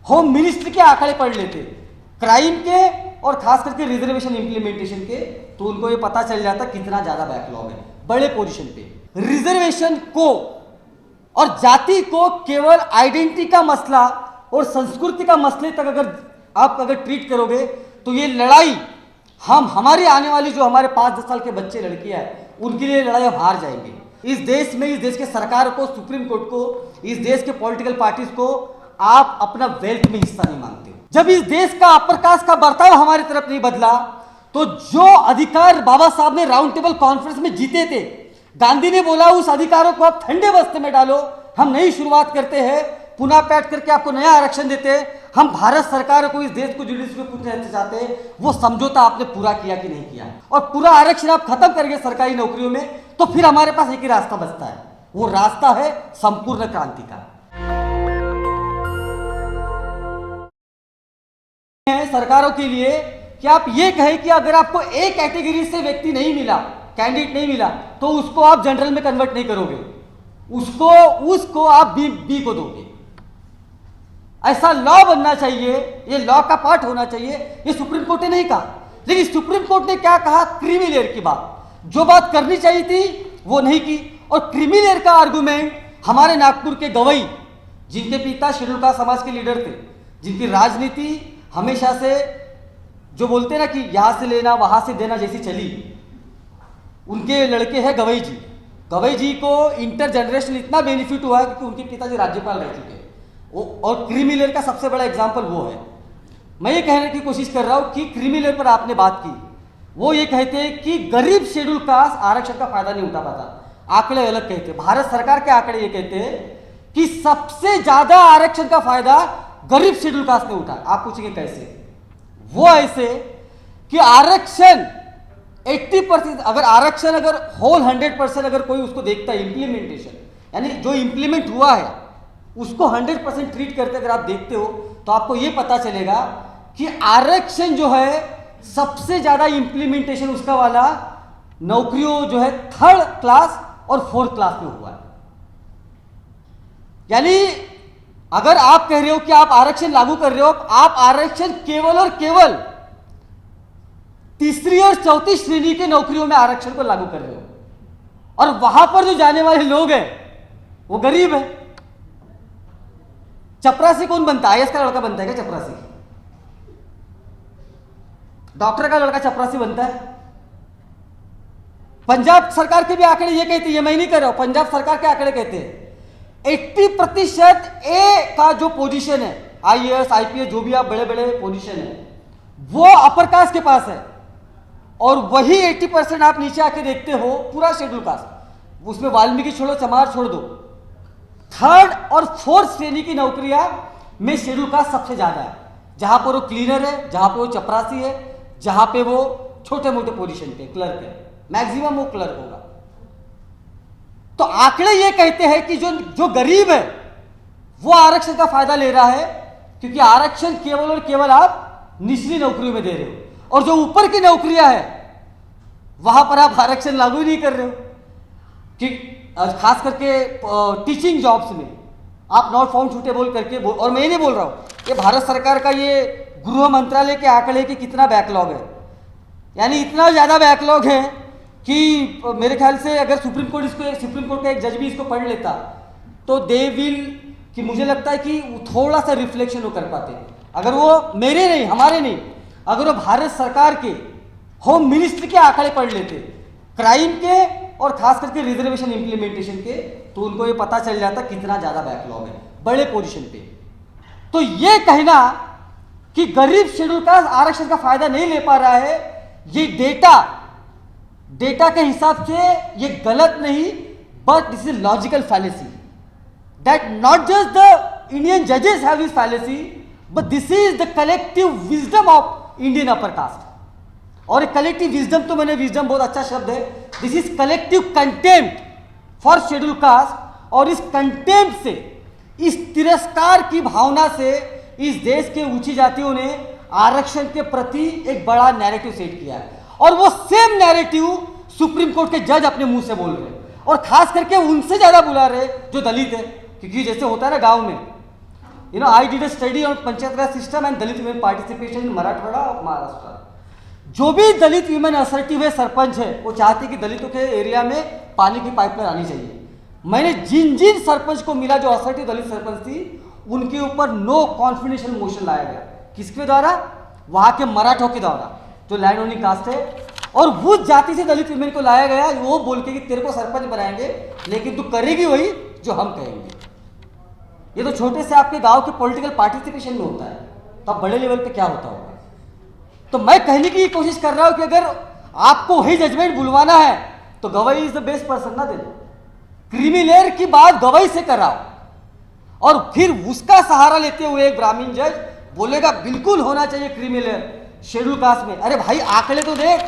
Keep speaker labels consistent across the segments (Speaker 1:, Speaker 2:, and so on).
Speaker 1: Home ministry के आंकड़े पढ़ लेते क्राइम के और खास करके रिजर्वेशन इंप्लीमेंटेशन के, तो उनको ये पता चल जाता कितना ज्यादा बैकलॉग है बड़े पोजीशन पे। रिजर्वेशन को और जाति को केवल आइडेंटिटी का मसला और संस्कृति का मसले तक अगर ट्रीट करोगे तो ये लड़ाई हमारी आने वाली जो हमारे 5-10 साल के बच्चे लड़कियां हैं उनके लिए लड़ाई हम हार जाएंगे। इस देश में, इस देश के सरकार को, सुप्रीम कोर्ट को, इस देश के पॉलिटिकल पार्टीज को आप अपना वेल्थ में हिस्सा नहीं मानते। जब इस देश का अपर कास्ट का बर्ताव हमारी तरफ नहीं बदला तो जो अधिकार बाबा साहब ने राउंड टेबल कॉन्फ्रेंस में जीते थे, गांधी ने बोला उस अधिकारों को आप ठंडे बस्ते में डालो, हम नई शुरुआत करते हैं, पुनः पैठ करके आपको नया आरक्षण देते हैं, हम भारत सरकार को, इस देश को जुडिशरी में पूछना चाहते हैं वो समझौता आपने पूरा किया कि नहीं किया। और पूरा आरक्षण आप खत्म करेंगे सरकारी नौकरियों में तो फिर हमारे पास एक ही रास्ता बचता है, वो रास्ता है संपूर्ण क्रांति का। सरकारों के लिए कि आप ये कहें कि अगर आपको एक कैटेगरी से व्यक्ति नहीं मिला, कैंडिडेट नहीं मिला, तो उसको आप जनरल में कन्वर्ट नहीं करोगे, उसको आप बी को दोगे। ऐसा लॉ बनना चाहिए, ये लॉ का पार्ट होना चाहिए। ये सुप्रीम कोर्ट ने नहीं कहा, लेकिन सुप्रीम कोर्ट ने क्या कहा, क्रीमी लेयर की बात, जो बात करनी चाहिए थी वो नहीं की। और क्रीमी लेयर का आर्गुमेंट हमारे नागपुर के गवई, जिनके पिता शेड्यूल कास्ट समाज के लीडर थे, जिनकी राजनीति हमेशा से जो बोलते हैं ना कि यहां से लेना वहां से देना जैसी चली, उनके लड़के हैं गवई जी। गवई जी को इंटर जनरेशन इतना बेनिफिट हुआ है क्योंकि उनके पिताजी राज्यपाल रह चुके हैं। और क्रीमी लेयर का सबसे बड़ा एग्जाम्पल वो है। मैं ये कहने की कोशिश कर रहा हूं कि क्रीमी लेयर पर आपने बात की, वो ये कहते हैं कि गरीब शेड्यूल कास्ट आरक्षण का फायदा नहीं उठा पाता। आंकड़े अलग कहते हैं, भारत सरकार के आंकड़े ये कहते हैं कि सबसे ज्यादा आरक्षण का फायदा गरीब शेड्यूल कास्ट ने उठा। आप पूछेंगे कैसे? वो ऐसे कि आरक्षण 80%, अगर आरक्षण अगर होल 100% अगर कोई उसको देखता है, इंप्लीमेंटेशन यानी जो इंप्लीमेंट हुआ है उसको 100% ट्रीट करते अगर आप देखते हो तो आपको ये पता चलेगा कि आरक्षण जो है सबसे ज्यादा इंप्लीमेंटेशन उसका वाला नौकरियों जो है 3rd क्लास और 4th क्लास में हुआ है। यानी अगर आप कह रहे हो कि आप आरक्षण लागू कर रहे हो, आप आरक्षण केवल और केवल 3री और 4थी श्रेणी के नौकरियों में आरक्षण को लागू कर रहे हो, और वहां पर जो जाने वाले लोग हैं वो गरीब है। चपरासी कौन बनता है? आईएएस का लड़का बनता है क्या चपरासी? डॉक्टर का लड़का चपरासी बनता है? पंजाब सरकार के भी आंकड़े ये कहते हैं, ये मैं नहीं कर रहा हूं, पंजाब सरकार के आंकड़े कहते हैं 80% ए का जो पोजीशन है, आईएएस आईपीएस जो भी आप बड़े बड़े पोजीशन है, वो अपर कास्ट के पास है। और वही 80% आप नीचे आके देखते हो पूरा शेड्यूल कास्ट, उसमें वाल्मीकि छोड़ो, चमार छोड़ दो, 3rd और 4th श्रेणी की नौकरियां में शेड्यूल कास्ट सबसे ज्यादा है। जहां पर वो क्लीनर है, जहां पर वो चपरासी है, जहां पे वो छोटे मोटे पोजीशन पे क्लर्क है, मैक्सिमम वो क्लर्क होगा। तो आंकड़े ये कहते हैं कि जो गरीब है वो आरक्षण का फायदा ले रहा है, क्योंकि आरक्षण केवल और केवल आप निचली नौकरियों में दे रहे हो, और जो ऊपर की नौकरियां है वहां पर आप आरक्षण लागू नहीं कर रहे हो। कि खास करके टीचिंग जॉब्स में आप नॉट फाउंड सूटेबल करके और मैं नहीं बोल रहा हूं, ये भारत सरकार का ये गृह मंत्रालय के आंकड़े कि कितना बैकलॉग है, यानी इतना ज्यादा बैकलॉग है कि मेरे ख्याल से अगर सुप्रीम कोर्ट का एक जज भी इसको पढ़ लेता तो दे विल, कि मुझे लगता है कि थोड़ा सा रिफ्लेक्शन वो कर पाते, अगर वो मेरे नहीं, हमारे नहीं, अगर वो भारत सरकार के होम मिनिस्ट्री के आंकड़े पढ़ लेते क्राइम के और खास करके रिजर्वेशन इंप्लीमेंटेशन के, तो उनको ये पता चल जाता कितना ज्यादा बैकलॉग है बड़े पोजीशन पे। तो ये कहना कि गरीब शेड्यूल कास्ट आरक्षण का फायदा नहीं ले पा रहा है, ये डेटा के हिसाब से ये गलत नहीं, but this is logical fallacy that not just the Indian जजेस have this fallacy, but this is the collective wisdom of Indian upper caste. और कलेक्टिव विजडम, तो मैंने विजडम बहुत अच्छा शब्द है, this is collective contempt for schedule caste. और इस कंटेम्प्ट से, इस तिरस्कार की भावना से इस देश के ऊंची जातियों ने आरक्षण के प्रति एक बड़ा नैरेटिव सेट किया है, और वो सेम नैरेटिव सुप्रीम कोर्ट के जज अपने मुंह से बोल रहे हैं, और खास करके उनसे ज्यादा बुला रहे जो दलित है। क्योंकि जैसे होता है ना गांव में, I did a study on Panchayat Raj system and Dalit women participation in Marathwada of Maharashtra. जो भी दलित विमेन असर्टिव है सरपंच है, वो चाहते कि दलितों के एरिया में पानी की पाइपलाइन आनी चाहिए। मैंने जिन जिन सरपंच को मिला जो असर्टिव दलित सरपंच थी, उनके ऊपर नो कॉन्फिडेंशियल मोशन लाया गया। किसके द्वारा? वहां के मराठों के द्वारा, जो लैंड ओनिंग कास्ट है, और उस जाति से दलित विमेन को लाया गया, वो बोल के कि तेरे को सरपंच बनाएंगे लेकिन तू करेगी वही जो हम कहेंगे। ये तो छोटे से आपके गांव के पॉलिटिकल पार्टिसिपेशन में होता है, तो अब बड़े लेवल पे क्या होता होगा? तो मैं कहने की कोशिश कर रहा हूं कि अगर आपको वही जजमेंट बुलवाना है तो गवाही इज द बेस्ट पर्सन ना दे दो। क्रिमिलेयर की बात गवाही से कराओ, और फिर उसका सहारा लेते हुए एक ब्राह्मण जज बोलेगा बिल्कुल होना चाहिए क्रिमिलेयर शेड्यूल कास्ट में। अरे भाई आंकड़े तो देख,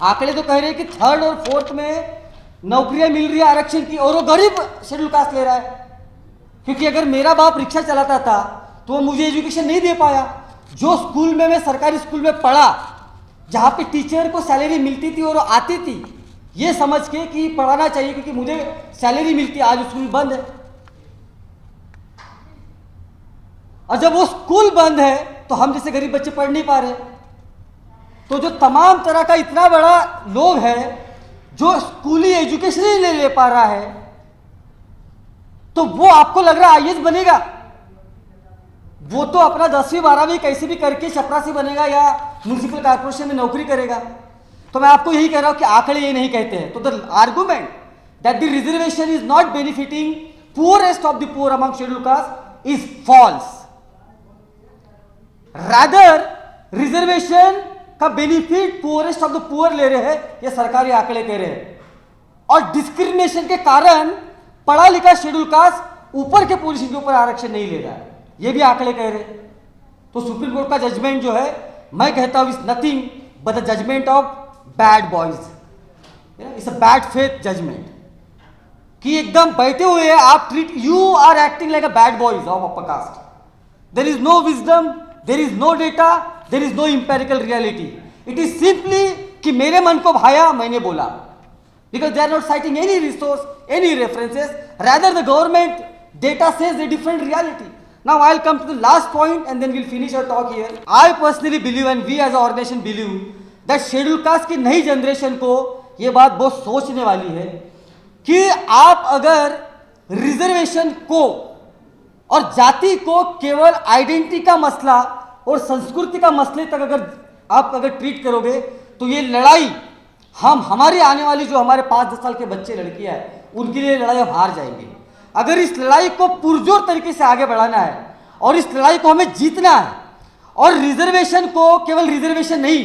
Speaker 1: आंकड़े तो कह रहे हैं कि 3rd और 4th में नौकरियां मिल रही है आरक्षण की, और वो गरीब शेड्यूल कास्ट ले रहा है। क्योंकि अगर मेरा बाप रिक्शा चलाता था तो वो मुझे एजुकेशन नहीं दे पाया। जो स्कूल में मैं सरकारी स्कूल में पढ़ा, जहां पे टीचर को सैलरी मिलती थी और वो आती थी ये समझ के कि पढ़ाना चाहिए क्योंकि मुझे सैलरी मिलती है, आज स्कूल बंद है। और जब वो स्कूल बंद है तो हम जैसे गरीब बच्चे पढ़ नहीं पा रहे। तो जो तमाम तरह का इतना बड़ा लोग है जो स्कूली एजुकेशन ही नहीं ले पा रहा है, तो वो आपको लग रहा है आईएएस बनेगा? वो तो अपना 10वीं 12वीं कैसे भी करके चपरासी बनेगा या म्युनिसिपल कॉर्पोरेशन में नौकरी करेगा। तो मैं आपको यही कह रहा हूं कि आंकड़े ये नहीं कहते हैं। तो the argument that the reservation is not benefiting poorest of the poor among schedule caste is false. Rather reservation का benefit poorest of the poor ले रहे हैं, ये सरकारी आंकड़े कह रहे हैं। और डिस्क्रिमिनेशन के कारण पढ़ा लिखा शेड्यूल कास्ट ऊपर के पोजीशन के ऊपर आरक्षण नहीं ले रहा है, ये भी आंकड़े कह रहे हैं। तो सुप्रीम कोर्ट का जजमेंट जो है, मैं कहता हूं is nothing but the judgment of bad boys. It's a bad faith judgment कि एकदम बैठे हुए हैं आप, treat you are acting like a bad boys of upper caste. There is no wisdom, there is no data, there is no empirical reality. It is simply कि मेरे मन को भाया मैंने बोला, because they are not citing any resource, any references. Rather, the government data says a different reality. Now, I'll come to the last point and then we'll finish our talk here. I personally believe and we as an organization believe that scheduled caste की नई generation को ये बात बहुत सोचने वाली है कि आप अगर रिजर्वेशन को और जाति को केवल आइडेंटिटी का मसला और संस्कृति का मसले तक अगर ट्रीट करोगे तो ये लड़ाई हम हमारी आने वाली जो हमारे 5-10 साल के बच्चे लड़कियां हैं उनके लिए लड़ाई हम हार जाएंगे। अगर इस लड़ाई को पुरजोर तरीके से आगे बढ़ाना है और इस लड़ाई को हमें जीतना है, और रिजर्वेशन को केवल रिजर्वेशन नहीं,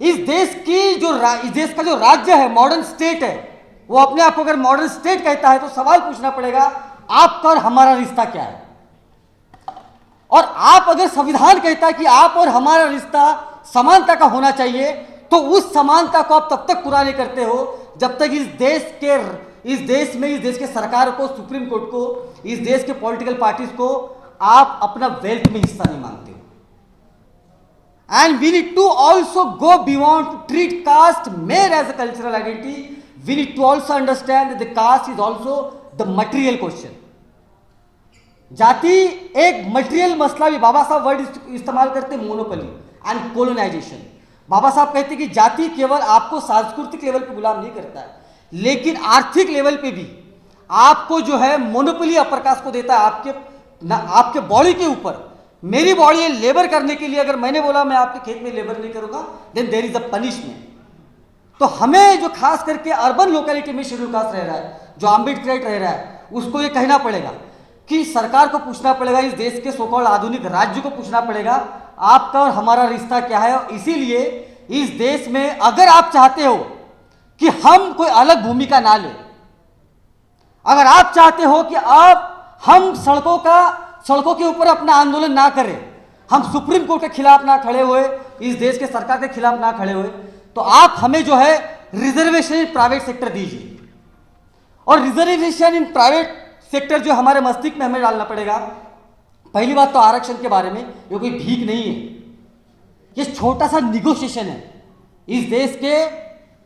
Speaker 1: इस देश का जो राज्य है, मॉडर्न स्टेट है, वो अपने आप को अगर मॉडर्न स्टेट कहता है तो सवाल पूछना पड़ेगा आपका और हमारा रिश्ता क्या है। और आप अगर संविधान कहता है कि आप और हमारा रिश्ता समानता का होना चाहिए, तो उस समानता को आप तब तक पूरा नहीं करते हो जब तक इस देश के सरकार को, सुप्रीम कोर्ट को, इस देश के पॉलिटिकल पार्टीज को आप अपना वेल्थ में हिस्सा नहीं मानते हो। And we need to also go beyond to treat caste mere as a cultural identity. We need to also understand that the caste is also the material question. जाति एक मटेरियल मसला भी, बाबा साहब वर्ड इस्तेमाल करते मोनोपोली एंड कोलोनाइजेशन। बाबा साहब कहते कि जाति केवल आपको सांस्कृतिक लेवल पे गुलाम नहीं करता है, लेकिन आर्थिक लेवल पे भी आपको जो है मोनोपोली अपर कास्ट को देता है आपके बॉडी के ऊपर। मेरी बॉडी है लेबर करने के लिए, अगर मैंने बोला मैं आपके खेत में लेबर नहीं करूंगा then there is a punishment. तो हमें जो खास करके अर्बन लोकेलिटी में शेड्यूल कास्ट रह रहा है, जो अम्बेडकराइट रह रहा है, उसको ये कहना पड़ेगा कि सरकार को पूछना पड़ेगा, इस देश के सोकॉल्ड आधुनिक राज्य को पूछना पड़ेगा आपका और हमारा रिश्ता क्या है। और इसीलिए इस देश में अगर आप चाहते हो कि हम कोई अलग भूमिका ना ले, अगर आप चाहते हो कि हम सड़कों के ऊपर अपना आंदोलन ना करें, हम सुप्रीम कोर्ट के खिलाफ ना खड़े हुए, इस देश के सरकार के खिलाफ ना खड़े हुए, तो आप हमें जो है रिजर्वेशन इन प्राइवेट सेक्टर दीजिए। और रिजर्वेशन इन प्राइवेट सेक्टर जो हमारे मस्तिष्क में हमें डालना पड़ेगा। पहली बात तो आरक्षण के बारे में, ये कोई भीख नहीं है, ये छोटा सा निगोशिएशन है इस देश के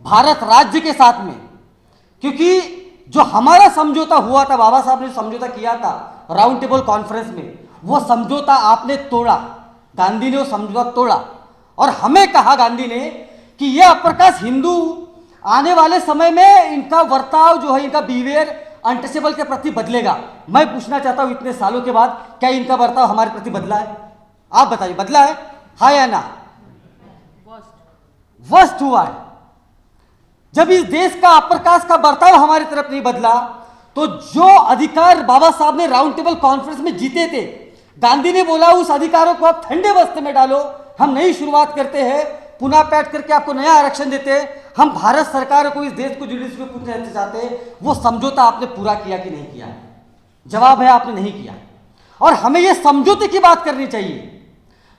Speaker 1: भारत राज्य के साथ में। क्योंकि जो हमारा समझौता हुआ था, बाबा साहब ने समझौता किया था राउंड टेबल कॉन्फ्रेंस में, वो समझौता आपने तोड़ा, गांधी ने वो समझौता तोड़ा और हमें कहा गांधी ने कि ये अप्रकाश हिंदू आने वाले समय में इनका वर्ताव जो है, इनका बिहेवियर अनटचेबल के प्रति बदलेगा। मैं पूछना चाहता हूं इतने सालों के बाद क्या इनका वर्ताव हमारे प्रति बदला है? आप बताइए, बदला है? हाँ या ना? वर्स्ट हुआ है। जब इस देश का अप्रकाश का बर्ताव हमारी तरफ नहीं बदला तो जो अधिकार बाबा साहब ने राउंड टेबल कॉन्फ्रेंस में जीते थे, गांधी ने बोला उस अधिकारों को आप ठंडे बस्ते में डालो, हम नई शुरुआत करते हैं, पुनः पैठ करके आपको नया आरक्षण देते हैं, हम भारत सरकार को, इस देश को जुडिस में पूछना चाहते हैं वो समझौता आपने पूरा किया कि नहीं किया? जवाब है आपने नहीं किया। और हमें ये समझौते की बात करनी चाहिए।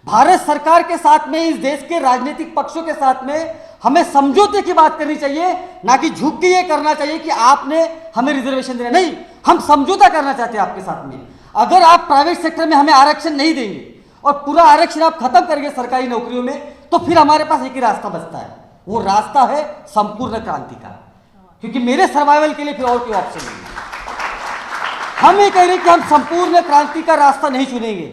Speaker 1: भारत सरकार के साथ में, इस देश के राजनीतिक पक्षों के साथ में हमें समझौते की बात करनी चाहिए, ना कि झुक के ये करना चाहिए कि आपने हमें रिजर्वेशन देना। नहीं, हम समझौता करना चाहते हैं आपके साथ में। अगर आप प्राइवेट सेक्टर में हमें आरक्षण नहीं देंगे और पूरा आरक्षण आप खत्म करेंगे सरकारी नौकरियों में, तो फिर हमारे पास एक ही रास्ता बचता है, वो रास्ता है संपूर्ण क्रांति का, क्योंकि मेरे सर्वाइवल के लिए फिर और कोई ऑप्शन नहीं है। हम ये कह रहे हैं कि हम संपूर्ण क्रांति का रास्ता नहीं चुनेंगे,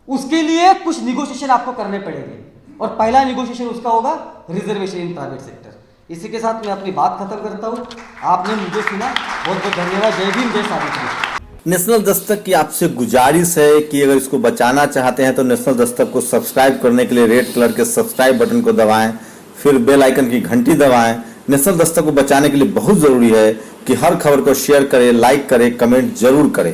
Speaker 1: उसके लिए कुछ निगोशिएशन आपको करने पड़ेंगे और पहला निगोशिएशन उसका होगा रिजर्वेशन इन प्राइवेट सेक्टर। इसी के साथ मैं अपनी बात खत्म करता हूं। आपने मुझे सुना, बहुत बहुत धन्यवाद। जय भीम, जय सावित्री।
Speaker 2: नेशनल दस्तक की आपसे गुजारिश है कि अगर इसको बचाना चाहते हैं तो नेशनल दस्तक को सब्सक्राइब करने के लिए रेड कलर के सब्सक्राइब बटन को दबाएं, फिर बेल आइकन की घंटी दबाएं। नेशनल दस्तक को बचाने के लिए बहुत जरूरी है कि हर खबर को शेयर करें, लाइक करें, कमेंट जरूर करें।